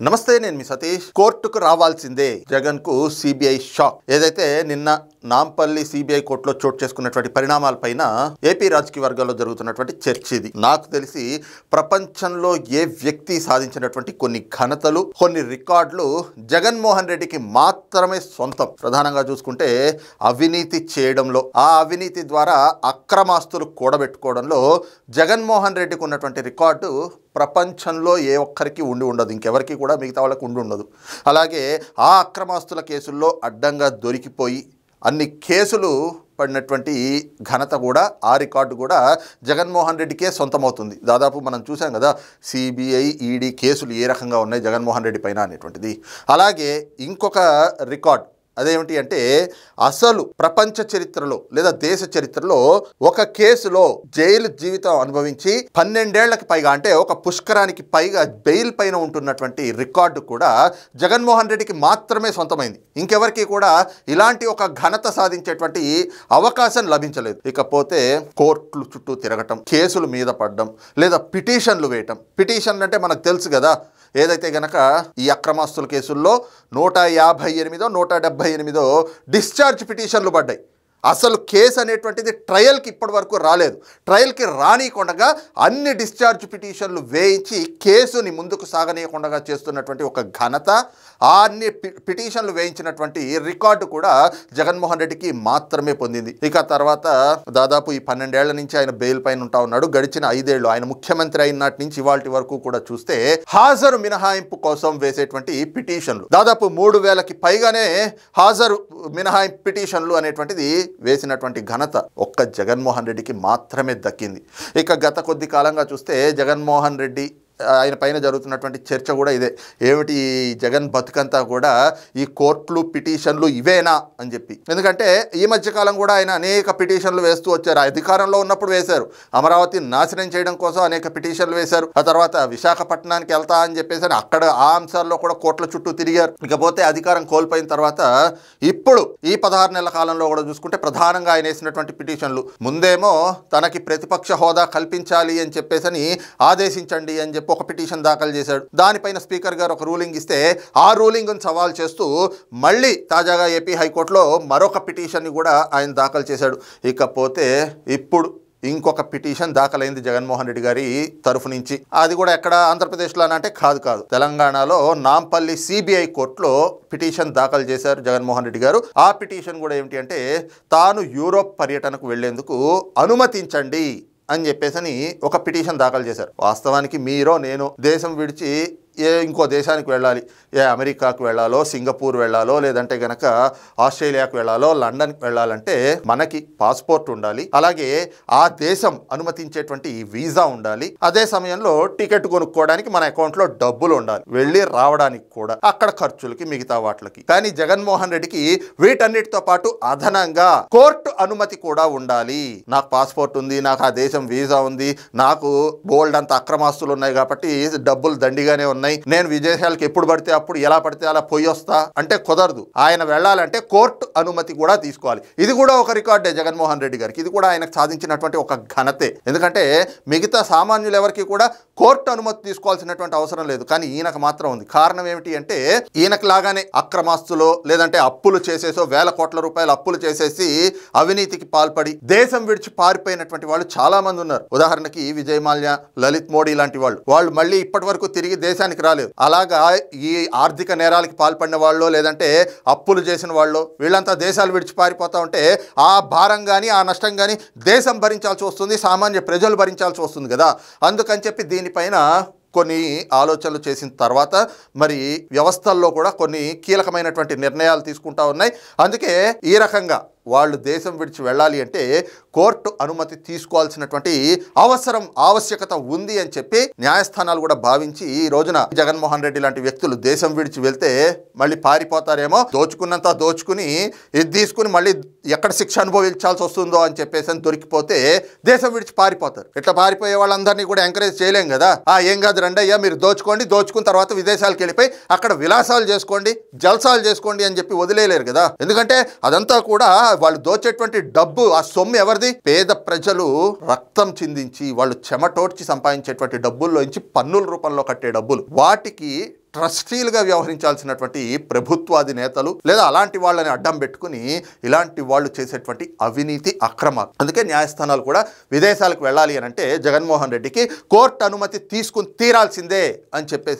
నమస్తే, నేను మీ సతీష్. కోర్టుకు రావాల్సిందే జగన్ కు సిబిఐ షాక్. ఏదైతే నిన్న నాంపల్లి సిబిఐ కోర్టులో చోటు చేసుకున్నటువంటి పరిణామాలపైన ఏపీ రాజకీయ వర్గాల్లో జరుగుతున్నటువంటి చర్చ ఇది. నాకు తెలిసి ప్రపంచంలో ఏ వ్యక్తి సాధించినటువంటి కొన్ని ఘనతలు, కొన్ని రికార్డులు జగన్మోహన్ రెడ్డికి మాత్రమే సొంతం. ప్రధానంగా చూసుకుంటే అవినీతి చేయడంలో, ఆ అవినీతి ద్వారా అక్రమాస్తులు కూడబెట్టుకోవడంలో జగన్మోహన్ రెడ్డికి ఉన్నటువంటి రికార్డు ప్రపంచంలో ఏ ఒక్కరికి ఉండదు, ఇంకెవరికి కూడా మిగతా వాళ్ళకి ఉండదు. అలాగే ఆ అక్రమాస్తుల కేసుల్లో అడ్డంగా దొరికిపోయి అన్ని కేసులు పడినటువంటి ఘనత కూడా, ఆ రికార్డు కూడా జగన్మోహన్ రెడ్డికే సొంతమవుతుంది. దాదాపు మనం చూసాం కదా, సిబిఐ, ఈడీ కేసులు ఏ రకంగా ఉన్నాయి జగన్మోహన్ రెడ్డి పైన అనేటువంటిది. అలాగే ఇంకొక రికార్డ్ అదేమిటి అంటే, అసలు ప్రపంచ చరిత్రలో లేదా దేశ చరిత్రలో ఒక కేసులో జైలు జీవితం అనుభవించి 12 ఏళ్లకి పైగా, అంటే ఒక పుష్కరానికి పైగా బెయిల్ పైన ఉంటున్నటువంటి రికార్డు కూడా జగన్మోహన్ రెడ్డికి మాత్రమే సొంతమైంది. ఇంకెవరికి కూడా ఇలాంటి ఒక ఘనత సాధించేటువంటి అవకాశం లభించలేదు. ఇకపోతే కోర్టులు చుట్టూ తిరగటం, కేసుల మీద పడడం, లేదా పిటిషన్లు వేయటం. పిటిషన్లు అంటే మనకు తెలుసు కదా, ఏదైతే గనక ఈ అక్రమాస్తుల కేసుల్లో 158, 178 డిశ్చార్జ్ పిటిషన్లు పడ్డాయి. అసలు కేసు అనేటువంటిది ట్రయల్కి ఇప్పటి వరకు రాలేదు. ట్రయల్కి రానియకుండా అన్ని డిశ్చార్జ్ పిటిషన్లు వేయించి కేసుని ముందుకు సాగనీయకుండా చేస్తున్నటువంటి ఒక ఘనత, ఆ అన్ని పిటిషన్లు వేయించినటువంటి రికార్డు కూడా జగన్మోహన్ రెడ్డికి మాత్రమే పొందింది. ఇక తర్వాత దాదాపు ఈ 12 ఏళ్ల నుంచి ఆయన బెయిల్ పైన ఉంటా ఉన్నాడు. గడిచిన 5 ఏళ్ళు ఆయన ముఖ్యమంత్రి అయినటి నుంచి ఇవాళ వరకు కూడా చూస్తే హాజరు మినహాయింపు కోసం వేసేటువంటి పిటిషన్లు దాదాపు 3000కి పైగానే హాజరు మినహాయింపు పిటిషన్లు అనేటువంటిది వేసినటువంటి ఘనత ఒక్క జగన్మోహన్ రెడ్డికి మాత్రమే దక్కింది. ఇక గత కొద్ది కాలంగా చూస్తే జగన్మోహన్ రెడ్డి ఆయన పైన జరుగుతున్నటువంటి చర్చ కూడా ఇదే. ఏమిటి జగన్ బతుకంతా కూడా ఈ కోర్టులు, పిటిషన్లు ఇవేనా అని చెప్పి. ఎందుకంటే ఈ మధ్యకాలం కూడా ఆయన అనేక పిటిషన్లు వేస్తూ వచ్చారు. అధికారంలో ఉన్నప్పుడు వేశారు, అమరావతి నాశనం చేయడం కోసం అనేక పిటిషన్లు వేశారు. ఆ తర్వాత విశాఖపట్నానికి వెళ్తా అని చెప్పేసి అక్కడ ఆ అంశాల్లో కూడా కోర్టుల చుట్టూ తిరిగారు. ఇకపోతే అధికారం కోల్పోయిన తర్వాత ఇప్పుడు ఈ 16 నెలల కాలంలో కూడా చూసుకుంటే ప్రధానంగా ఆయన వేసినటువంటి పిటిషన్లు, ముందేమో తనకి ప్రతిపక్ష హోదా కల్పించాలి అని చెప్పేసి ఆదేశించండి అని చెప్పి ఒక పిటిషన్ దాఖలు చేశాడు. దానిపైన స్పీకర్ గారు ఒక రూలింగ్ ఇస్తే ఆ రూలింగ్ను సవాల్ చేస్తూ మళ్ళీ తాజాగా ఏపీ హైకోర్టులో మరొక పిటిషన్ని కూడా ఆయన దాఖలు చేశాడు. ఇకపోతే ఇప్పుడు ఇంకొక పిటిషన్ దాఖలైంది జగన్మోహన్ రెడ్డి గారి తరఫు నుంచి. అది కూడా ఎక్కడ, ఆంధ్రప్రదేశ్లో అంటే కాదు, తెలంగాణలో నాంపల్లి సిబిఐ కోర్టులో పిటిషన్ దాఖలు చేశారు జగన్మోహన్ రెడ్డి గారు. ఆ పిటిషన్ కూడా ఏమిటి అంటే, తాను యూరోప్ పర్యటనకు వెళ్లేందుకు అనుమతించండి అని చెప్పేసి ఒక పిటిషన్ దాఖలు చేశారు. వాస్తవానికి మీరో నేను దేశం విడిచి ఇంకో దేశానికి వెళ్ళాలి, అమెరికాకు వెళ్ళాలో, సింగపూర్ వెళ్ళాలో, లేదంటే గనక ఆస్ట్రేలియాకు వెళ్ళాలో, లండన్కి వెళ్ళాలంటే మనకి పాస్పోర్ట్ ఉండాలి. అలాగే ఆ దేశం అనుమతించేటువంటి వీసా ఉండాలి. అదే సమయంలో టికెట్ కొనుక్కోవడానికి మన అకౌంట్లో డబ్బులు ఉండాలి, వెళ్ళి రావడానికి కూడా, అక్కడ ఖర్చులకి, మిగతా వాటికి. కానీ జగన్మోహన్ రెడ్డికి వీటన్నిటితో పాటు అదనంగా కోర్టు అనుమతి కూడా ఉండాలి. నాకు పాస్పోర్ట్ ఉంది, నాకు ఆ దేశం వీసా ఉంది, నాకు బోల్డ్ అంత అక్రమాస్తులు ఉన్నాయి కాబట్టి డబ్బులు దండిగానే ఉన్నాయి, నేను విదేశాలకు ఎప్పుడు పడితే అప్పుడు ఎలా పడితే అలా పోయి వస్తా అంటే కుదరదు. ఆయన వెళ్ళాలంటే కోర్టు అనుమతి కూడా తీసుకోవాలి. ఇది కూడా ఒక రికార్డే జగన్మోహన్ రెడ్డి గారికి. ఇది కూడా ఆయనకు సాధించినటువంటి ఒక ఘనతే. ఎందుకంటే మిగతా సామాన్యులు ఎవరికి కూడా కోర్టు అనుమతి తీసుకోవాల్సినటువంటి అవసరం లేదు, కానీ ఈయనకు మాత్రం ఉంది. కారణం ఏమిటి అంటే, ఈయనకు లాగానే అక్రమాస్తులో లేదంటే అప్పులు చేసేసో, వేల కోట్ల రూపాయలు అప్పులు చేసేసి అవినీతికి పాల్పడి దేశం విడిచి పారిపోయినటువంటి వాళ్ళు చాలా మంది ఉన్నారు. ఉదాహరణకి విజయ్ మాల్యా, లలిత్ మోడీ లాంటి వాళ్ళు మళ్ళీ ఇప్పటి వరకు తిరిగి దేశానికి రాలేదు. అలాగా ఈ ఆర్థిక నేరాలకి పాల్పడిన వాళ్ళు, లేదంటే అప్పులు చేసిన వాళ్ళు, వీళ్ళంతా దేశాలు విడిచి పారిపోతా ఉంటే ఆ భారం కానీ, ఆ నష్టం కానీ దేశం భరించాల్సి వస్తుంది, సామాన్య ప్రజలు భరించాల్సి వస్తుంది కదా. అందుకని చెప్పి దీనిపైన కొన్ని ఆలోచనలు చేసిన తర్వాత మరి వ్యవస్థల్లో కూడా కొన్ని కీలకమైనటువంటి నిర్ణయాలు తీసుకుంటా ఉన్నాయి. అందుకే ఈ రకంగా వాళ్ళు దేశం విడిచి వెళ్ళాలి అంటే కోర్టు అనుమతి తీసుకోవాల్సినటువంటి ఆవశ్యకత ఉంది అని చెప్పి న్యాయస్థానాలు కూడా భావించి ఈ రోజున జగన్మోహన్ రెడ్డి లాంటి వ్యక్తులు దేశం విడిచి వెళ్తే మళ్ళీ పారిపోతారేమో, దోచుకున్నంత దోచుకుని ఇది తీసుకుని మళ్ళీ ఎక్కడ శిక్ష అనుభవించాల్సి వస్తుందో అని చెప్పేసి దొరికిపోతే దేశం విడిచి పారిపోతారు. ఇట్లా పారిపోయే వాళ్ళందరినీ కూడా ఎంకరేజ్ చేయలేం కదా. ఏం కాదు, రండయ్యా మీరు దోచుకోండి, దోచుకున్న తర్వాత విదేశాలకు వెళ్ళిపోయి అక్కడ విలాసాలు చేసుకోండి, జల్సాలు చేసుకోండి అని చెప్పి వదిలేలేరు కదా. ఎందుకంటే అదంతా కూడా వాళ్ళు దోచేటువంటి డబ్బు, ఆ సొమ్ము ఎవరిది? పేద ప్రజలు రక్తం చిందించి వాళ్ళు చెమటోడ్చి సంపాదించేటువంటి డబ్బుల్లోంచి పన్నుల రూపంలో కట్టే డబ్బులు. వాటికి ట్రస్టీలుగా వ్యవహరించాల్సినటువంటి ప్రభుత్వాది నేతలు లేదా అలాంటి వాళ్ళని అడ్డం పెట్టుకుని ఇలాంటి వాళ్ళు చేసేటువంటి అవినీతి అక్రమాలు. అందుకే న్యాయస్థానాలు కూడా విదేశాలకు వెళ్ళాలి అని అంటే జగన్మోహన్ రెడ్డికి కోర్టు అనుమతి తీసుకుని తీరాల్సిందే అని చెప్పేసి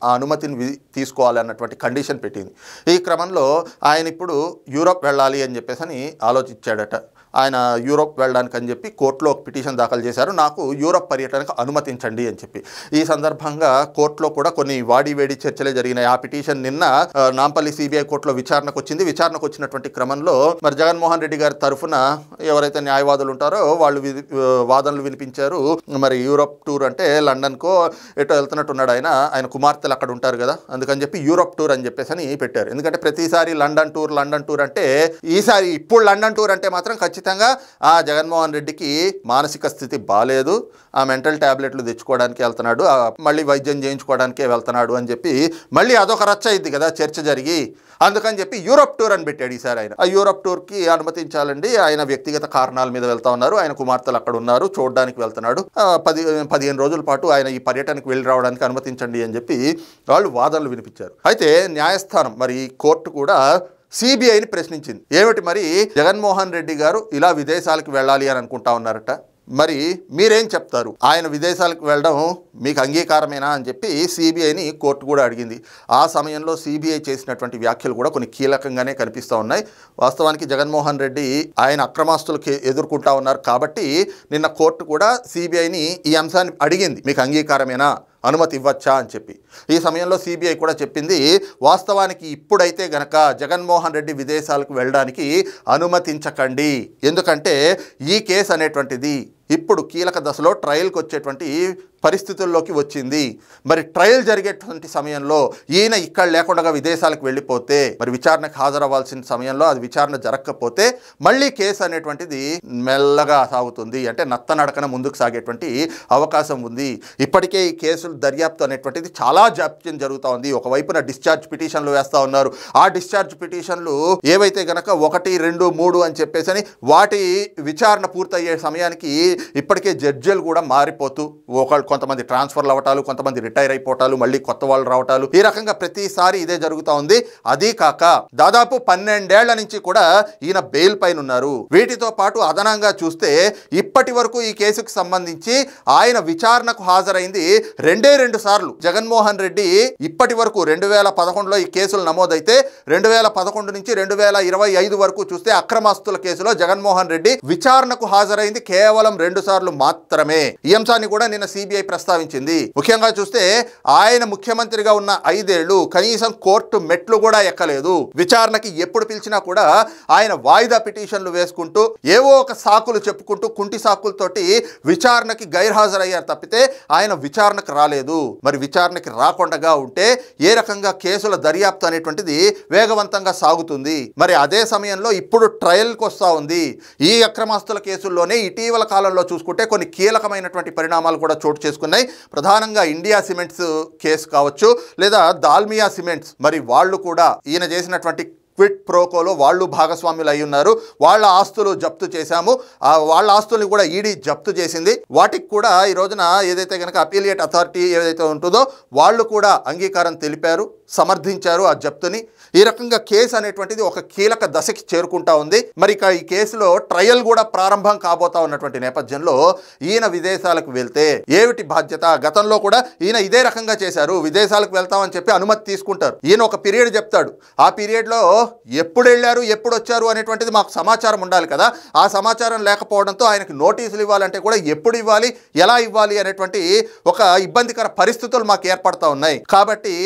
ఆ అనుమతిని తీసుకోవాలి అన్నటువంటి కండిషన్ పెట్టింది. ఈ క్రమంలో ఆయన ఇప్పుడు యూరోప్ వెళ్ళాలి అని చెప్పేసి ఆలోచించాడట. ఆయన యూరోప్ వెళ్ళడానికి అని చెప్పి కోర్టులో ఒక పిటిషన్ దాఖలు చేశారు, నాకు యూరోప్ పర్యటనకు అనుమతించండి అని చెప్పి. ఈ సందర్భంగా కోర్టులో కూడా కొన్ని వాడివేడి చర్చలే జరిగినాయి. ఆ పిటిషన్ నిన్న నాంపల్లి సిబిఐ కోర్టులో విచారణకు వచ్చింది. విచారణకు వచ్చినటువంటి క్రమంలో మరి జగన్మోహన్ రెడ్డి గారి తరఫున ఎవరైతే న్యాయవాదులు ఉంటారో వాళ్ళు వాదనలు వినిపించారు. మరి యూరోప్ టూర్ అంటే లండన్కో ఎటో వెళ్తున్నట్టున్నాడు ఆయన కుమార్తెలు అక్కడ ఉంటారు కదా, అందుకని చెప్పి యూరోప్ టూర్ అని చెప్పేసి పెట్టారు. ఎందుకంటే ప్రతిసారి లండన్ టూర్ అంటే ఈసారి ఇప్పుడు లండన్ టూర్ అంటే మాత్రం ఖచ్చితంగా ఆ జగన్మోహన్ రెడ్డికి మానసిక స్థితి బాలేదు, ఆ మెంటల్ టాబ్లెట్లు తెచ్చుకోవడానికి వెళ్తున్నాడు, మళ్ళీ వైద్యం చేయించుకోవడానికే వెళ్తున్నాడు అని చెప్పి మళ్ళీ అదొక రచ్చ అయింది కదా చర్చ జరిగి. అందుకని చెప్పి యూరోప్ టూర్ అని పెట్టాడు ఈసారి ఆయన. ఆ యూరోప్ టూర్కి అనుమతించాలండి, ఆయన వ్యక్తిగత కారణాల మీద వెళ్తా ఉన్నారు, ఆయన కుమార్తెలు అక్కడ ఉన్నారు, చూడడానికి వెళ్తున్నాడు, 15 రోజుల పాటు ఆయన ఈ పర్యటనకు వెళ్ళి రావడానికి అనుమతించండి అని చెప్పి వాళ్ళు వాదనలు వినిపించారు. అయితే న్యాయస్థానం మరి కోర్టు కూడా సిబిఐని ప్రశ్నించింది. ఏమిటి మరి జగన్మోహన్ రెడ్డి గారు ఇలా విదేశాలకు వెళ్ళాలి అని అనుకుంటా ఉన్నారట, మరి మీరేం చెప్తారు, ఆయన విదేశాలకు వెళ్ళడం మీకు అంగీకారమేనా అని చెప్పి సిబిఐని కోర్టు కూడా అడిగింది. ఆ సమయంలో సిబిఐ చేసినటువంటి వ్యాఖ్యలు కూడా కొన్ని కీలకంగానే కనిపిస్తూ ఉన్నాయి. వాస్తవానికి జగన్మోహన్ రెడ్డి ఆయన అక్రమాస్తులకు ఎదుర్కొంటా ఉన్నారు కాబట్టి నిన్న కోర్టు కూడా సిబిఐని ఈ అంశాన్ని అడిగింది, మీకు అంగీకారమేనా, అనుమతి ఇవ్వచ్చా అని చెప్పి. ఈ సమయంలో సిబిఐ కూడా చెప్పింది, వాస్తవానికి ఇప్పుడైతే గనక జగన్మోహన్ రెడ్డి విదేశాలకు వెళ్ళడానికి అనుమతించకండి, ఎందుకంటే ఈ కేసు అనేటువంటిది ఇప్పుడు కీలక దశలో ట్రయల్కి వచ్చేటువంటి పరిస్థితుల్లోకి వచ్చింది. మరి ట్రయల్ జరిగేటువంటి సమయంలో ఈయన ఇక్కడ లేకుండా విదేశాలకు వెళ్ళిపోతే మరి విచారణకు హాజరవ్వాల్సిన సమయంలో అది విచారణ జరగకపోతే మళ్ళీ కేసు అనేటువంటిది మెల్లగా సాగుతుంది, అంటే నత్తనడకన ముందుకు సాగేటువంటి అవకాశం ఉంది. ఇప్పటికే ఈ కేసులు దర్యాప్తు అనేటువంటిది చాలా జాప్యం జరుగుతూ ఉంది. ఒకవైపున డిశ్చార్జ్ పిటిషన్లు వేస్తూ ఉన్నారు. ఆ డిశ్చార్జ్ పిటిషన్లు ఏవైతే గనక 1, 2, 3 అని చెప్పేసి వాటి విచారణ పూర్తయ్యే సమయానికి ఇప్పటికే జడ్జిలు కూడా మారిపోతూ కొంతమంది ట్రాన్స్ఫర్లు అవ్వటాలు, కొంతమంది రిటైర్ అయిపోవటాలు, మళ్ళీ కొత్త వాళ్ళు రావటాలు, ఈ రకంగా ప్రతిసారి ఇదే జరుగుతూ ఉంది. అదీ కాక దాదాపు 12 ఏళ్ల నుంచి కూడా ఈయన బెయిల్ పైన ఉన్నారు. వీటితో పాటు అదనంగా చూస్తే ఇప్పటి వరకు ఈ కేసుకు సంబంధించి ఆయన విచారణకు హాజరైంది 2 సార్లు. జగన్మోహన్ రెడ్డి ఇప్పటి వరకు 2011లో ఈ కేసులు నమోదైతే 2011 నుంచి 2025 వరకు చూస్తే అక్రమాస్తుల కేసులో జగన్మోహన్ రెడ్డి విచారణకు హాజరైంది కేవలం 2 సార్లు మాత్రమే. ఈ అంశాన్ని కూడా నిన్న సిబిఐ ప్రస్తావించింది. ముఖ్యంగా చూస్తే ఆయన ముఖ్యమంత్రిగా ఉన్న 5 ఏళ్లు కనీసం కోర్టు మెట్లు కూడా ఎక్కలేదు. విచారణకి ఎప్పుడు పిలిచినా కూడా ఆయన వాయిదా పిటిషన్లు వేసుకుంటూ ఏవో ఒక సాకులు చెప్పుకుంటూ కుంటి సాకులతోటి విచారణకి గైర్హాజరయ్యారు తప్పితే ఆయన విచారణకు రాలేదు. మరి విచారణకి రాకుండా ఉంటే ఏ రకంగా కేసుల దర్యాప్తు అనేటువంటిది వేగవంతంగా సాగుతుంది. మరి అదే సమయంలో ఇప్పుడు ట్రయల్కి వస్తూ ఉంది. ఈ అక్రమాస్తుల కేసుల్లోనే ఇటీవల కాలంలో చూసుకుంటే కొన్ని కీలకమైనటువంటి పరిణామాలు కూడా చోటు చేసుకున్నాయి. ప్రధానంగా ఇండియా సిమెంట్స్ కేసు కావచ్చు, లేదా దాల్మియా సిమెంట్స్, మరి వాళ్ళు కూడా ఈయన చేసినటువంటి క్విట్ ప్రోకోలో వాళ్ళు భాగస్వాములు అయి ఉన్నారు. వాళ్ళ ఆస్తులు జప్తు చేశాము, వాళ్ళ ఆస్తుల్ని కూడా ఈడీ జప్తు చేసింది. వాటికి కూడా ఈ రోజున ఏదైతే కనుక అపీలియేట్ అథారిటీ ఏదైతే ఉంటుందో వాళ్ళు కూడా అంగీకారం తెలిపారు, సమర్థించారు ఆ జప్తుని. ఈ రకంగా కేసు అనేటువంటిది ఒక కీలక దశకి చేరుకుంటా ఉంది. మరి ఇక ఈ కేసులో ట్రయల్ కూడా ప్రారంభం కాబోతా ఉన్నటువంటి నేపథ్యంలో ఈయన విదేశాలకు వెళ్తే ఏమిటి బాధ్యత? గతంలో కూడా ఈయన ఇదే రకంగా చేశారు. విదేశాలకు వెళ్తామని చెప్పి అనుమతి తీసుకుంటారు. ఈయన ఒక పీరియడ్ చెప్తాడు. ఆ పీరియడ్లో ఎప్పుడు వెళ్ళారు, ఎప్పుడు వచ్చారు అనేటువంటిది మాకు సమాచారం ఉండాలి కదా. ఆ సమాచారం లేకపోవడంతో ఆయనకి నోటీసులు ఇవ్వాలంటే కూడా ఎప్పుడు ఇవ్వాలి, ఎలా ఇవ్వాలి అనేటువంటి ఒక ఇబ్బందికర పరిస్థితులు మాకు ఏర్పడతా ఉన్నాయి. కాబట్టి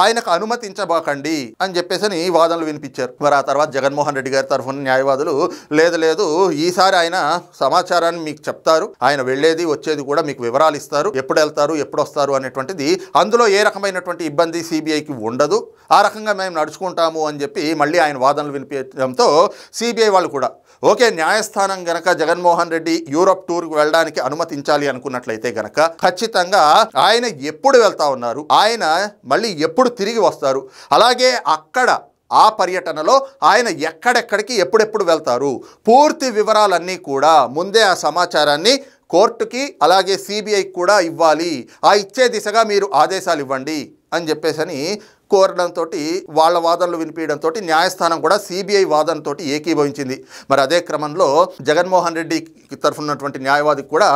ఆయనకు అనుమతించబాకండి అని చెప్పేసి వాదనలు వినిపించారు. మరి ఆ తర్వాత జగన్మోహన్ రెడ్డి గారి తరఫున న్యాయవాదులు లేదు ఈసారి ఆయన సమాచారాన్ని మీకు చెప్తారు, ఆయన వెళ్ళేది వచ్చేది కూడా మీకు వివరాలు ఇస్తారు, ఎప్పుడు వెళ్తారు ఎప్పుడు వస్తారు అనేటువంటిది, అందులో ఏ రకమైనటువంటి ఇబ్బంది సిబిఐకి ఉండదు, ఆ రకంగా మేము నడుచుకుంటాము అని చెప్పి మళ్ళీ ఆయన వాదనలు వినిపించడంతో సిబిఐ వాళ్ళు కూడా ఓకే, న్యాయస్థానం గనక జగన్మోహన్ రెడ్డి యూరోప్ టూర్కి వెళ్ళడానికి అనుమతించాలి అనుకున్నట్లయితే గనక ఖచ్చితంగా ఆయన ఎప్పుడు వెళ్తా ఉన్నారు, ఆయన మళ్ళీ ఎప్పుడు తిరిగి వస్తారు, అలాగే అక్కడ ఆ పర్యటనలో ఆయన ఎక్కడెక్కడికి ఎప్పుడెప్పుడు వెళ్తారు, పూర్తి వివరాలన్నీ కూడా ముందే ఆ సమాచారాన్ని కోర్టుకి అలాగే సిబిఐకి కూడా ఇవ్వాలి. ఆ ఇచ్చే దిశగా మీరు ఆదేశాలు ఇవ్వండి అని చెప్పేసి కోరడంతో వాళ్ళ వాదనలు వినిపించడంతో న్యాయస్థానం కూడా సిబిఐ వాదనతో ఏకీభవించింది. మరి అదే క్రమంలో జగన్మోహన్ రెడ్డి తరఫున ఉన్నటువంటి న్యాయవాదికి కూడా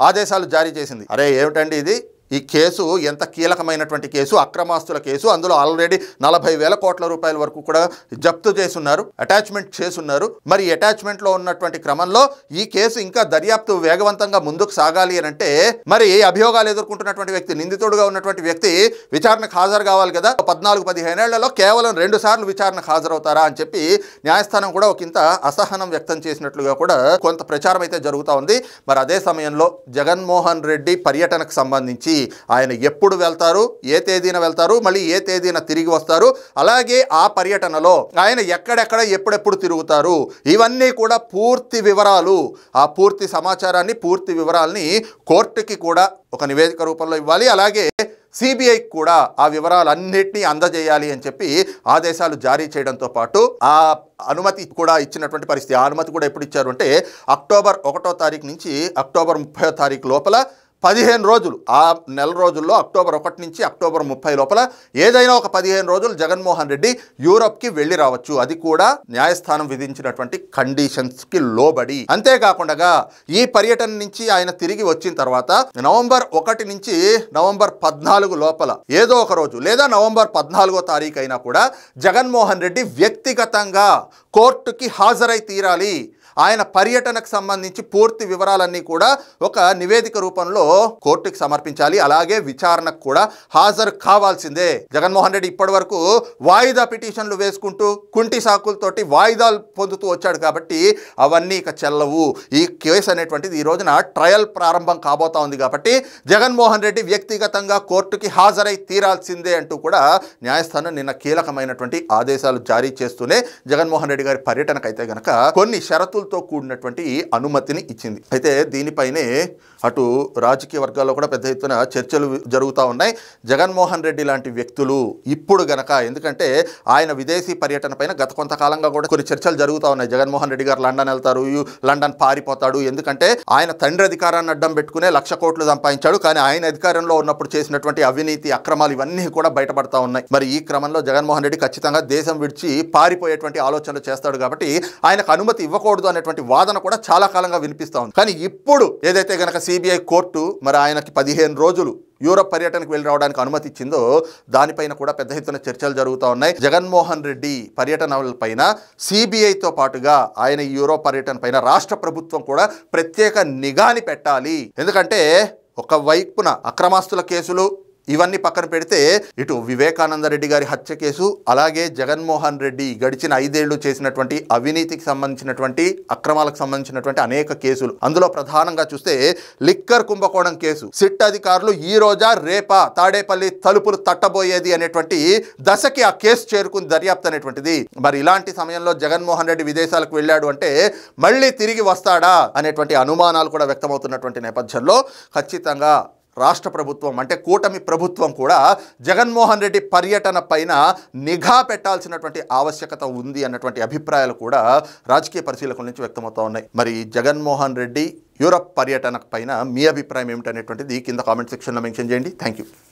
ఆదేశాలు జారీ చేసింది. అరే ఏమిటండి ఇది, ఈ కేసు ఎంత కీలకమైనటువంటి కేసు, అక్రమాస్తుల కేసు, అందులో ఆల్రెడీ 40,000 కోట్ల రూపాయల వరకు కూడా జప్తు చేసున్నారు, అటాచ్మెంట్ చేసున్నారు. మరి అటాచ్మెంట్లో ఉన్నటువంటి క్రమంలో ఈ కేసు ఇంకా దర్యాప్తు వేగవంతంగా ముందుకు సాగాలి అని అంటే మరి అభియోగాలు ఎదుర్కొంటున్నటువంటి వ్యక్తి, నిందితుడుగా ఉన్నటువంటి వ్యక్తి విచారణకు హాజరు కావాలి కదా. 14-15 ఏళ్లలో కేవలం 2 సార్లు విచారణకు హాజరవుతారా అని చెప్పి న్యాయస్థానం కూడా ఒకంత అసహనం వ్యక్తం చేసినట్లుగా కూడా కొంత ప్రచారం అయితే జరుగుతూ ఉంది. మరి అదే సమయంలో జగన్మోహన్ రెడ్డి పర్యటనకు సంబంధించి ఆయన ఎప్పుడు వెళ్తారు, ఏ తేదీన వెళ్తారు, మళ్ళీ ఏ తేదీన తిరిగి వస్తారు, అలాగే ఆ పర్యటనలో ఆయన ఎక్కడెక్కడ ఎప్పుడెప్పుడు తిరుగుతారు, ఇవన్నీ కూడా పూర్తి వివరాలు, ఆ పూర్తి సమాచారాన్ని పూర్తి వివరాలని కోర్టుకి కూడా ఒక నివేదిక రూపంలో ఇవ్వాలి, అలాగే సిబిఐకి కూడా ఆ వివరాలన్నింటినీ అందజేయాలి అని చెప్పి ఆదేశాలు జారీ చేయడంతో పాటు ఆ అనుమతి కూడా ఇచ్చినటువంటి పరిస్థితి. ఆ అనుమతి కూడా ఎప్పుడు ఇచ్చారు అంటే అక్టోబర్ 1వ తారీఖు నుంచి అక్టోబర్ 30వ తారీఖు లోపల 15 రోజులు, ఆ నెల రోజుల్లో అక్టోబర్ 1 నుంచి అక్టోబర్ 30 లోపల ఏదైనా ఒక 15 రోజులు జగన్మోహన్ రెడ్డి యూరోప్కి వెళ్ళి రావచ్చు. అది కూడా న్యాయస్థానం విధించినటువంటి కండిషన్స్కి లోబడి. అంతేకాకుండా ఈ పర్యటన నుంచి ఆయన తిరిగి వచ్చిన తర్వాత నవంబర్ 1 నుంచి నవంబర్ 14 లోపల ఏదో ఒక రోజు లేదా నవంబర్ 14వ తారీఖు అయినా కూడా జగన్మోహన్ రెడ్డి వ్యక్తిగతంగా కోర్టుకి హాజరై తీరాలి. ఆయన పర్యటనకు సంబంధించి పూర్తి వివరాలన్నీ కూడా ఒక నివేదిక రూపంలో కోర్టుకి సమర్పించాలి, అలాగే విచారణకు కూడా హాజరు కావాల్సిందే. జగన్మోహన్ రెడ్డి ఇప్పటి వరకు వాయిదా పిటిషన్లు వేసుకుంటూ కుంటి సాకులతోటి వాయిదాలు పొందుతూ వచ్చాడు కాబట్టి అవన్నీ ఇక చెల్లవు. ఈ కేసు అనేటువంటిది ఈ రోజున ట్రయల్ ప్రారంభం కాబోతా ఉంది కాబట్టి జగన్మోహన్ రెడ్డి వ్యక్తిగతంగా కోర్టుకి హాజరై తీరాల్సిందే అంటూ కూడా న్యాయస్థానం నిన్న కీలకమైనటువంటి ఆదేశాలు జారీ చేస్తూనే జగన్మోహన్ రెడ్డి గారి పర్యటనకు అయితే గనక కొన్ని షరతులు తో కూడినటువంటి అనుమతిని ఇచ్చింది. అయితే దీనిపైనే అటు రాజకీయ వర్గాల్లో కూడా పెద్ద ఎత్తున చర్చలు జరుగుతూ ఉన్నాయి. జగన్మోహన్ రెడ్డి లాంటి వ్యక్తులు ఇప్పుడు గనక, ఎందుకంటే ఆయన విదేశీ పర్యటన పైన గత కొంతకాలంగా కూడా కొన్ని చర్చలు జరుగుతూ ఉన్నాయి. జగన్మోహన్ రెడ్డి గారు లండన్ వెళ్తారు, లండన్ పారిపోతాడు, ఎందుకంటే ఆయన తండ్రి అధికారాన్ని అడ్డం పెట్టుకునే 1,00,000 కోట్లు సంపాదించాడు, కానీ ఆయన అధికారంలో ఉన్నప్పుడు చేసినటువంటి అవినీతి అక్రమాలు ఇవన్నీ కూడా బయటపడతా ఉన్నాయి. మరి ఈ క్రమంలో జగన్మోహన్ రెడ్డి ఖచ్చితంగా దేశం విడిచి పారిపోయేటువంటి ఆలోచనలు చేస్తాడు కాబట్టి ఆయనకు అనుమతి ఇవ్వకూడదు అనేటువంటి వాదన కూడా చాలా కాలంగా వినిపిస్తూ ఉంది. కానీ ఇప్పుడు ఏదైతే గనక సిబిఐ కోర్టు మరి ఆయనకి 15 రోజులు యూరోప్ పర్యటనకు వెళ్ళి రావడానికి అనుమతి ఇచ్చిందో దానిపైన కూడా పెద్ద ఎత్తున చర్చలు జరుగుతూ ఉన్నాయి. జగన్మోహన్ రెడ్డి పర్యటనలపైన సిబిఐతో పాటుగా ఆయన యూరోప్ పర్యటన పైన రాష్ట్ర ప్రభుత్వం కూడా ప్రత్యేక నిఘాని పెట్టాలి. ఎందుకంటే ఒక వైపున అక్రమాస్తుల కేసులు ఇవన్నీ పక్కన పెడితే ఇటు వివేకానంద రెడ్డి గారి హత్య కేసు, అలాగే జగన్మోహన్ రెడ్డి గడిచిన 5 ఏళ్లు చేసినటువంటి అవినీతికి సంబంధించినటువంటి అక్రమాలకు సంబంధించినటువంటి అనేక కేసులు, అందులో ప్రధానంగా చూస్తే లిక్కర్ కుంభకోణం కేసు, సిట్ అధికారులు ఈ రోజా రేపా తాడేపల్లి తలుపులు తట్టబోయేది అనేటువంటి దశకి ఆ కేసు చేరుకుని దర్యాప్తు అనేటువంటిది. మరి ఇలాంటి సమయంలో జగన్మోహన్ రెడ్డి విదేశాలకు వెళ్ళాడు అంటే మళ్ళీ తిరిగి వస్తాడా అనేటువంటి అనుమానాలు కూడా వ్యక్తమవుతున్నటువంటి నేపథ్యంలో ఖచ్చితంగా రాష్ట్ర ప్రభుత్వం అంటే కూటమి ప్రభుత్వం కూడా జగన్మోహన్ రెడ్డి పర్యటన పైన నిఘా పెట్టాల్సినటువంటి ఆవశ్యకత ఉంది అన్నటువంటి అభిప్రాయాలు కూడా రాజకీయ పరిశీలకుల నుంచి వ్యక్తమవుతూ ఉన్నాయి. మరి జగన్మోహన్ రెడ్డి యూరప్ పర్యటన పైన మీ అభిప్రాయం ఏమిటనేటువంటిది కింద కామెంట్ సెక్షన్లో మెన్షన్ చేయండి. Thank you.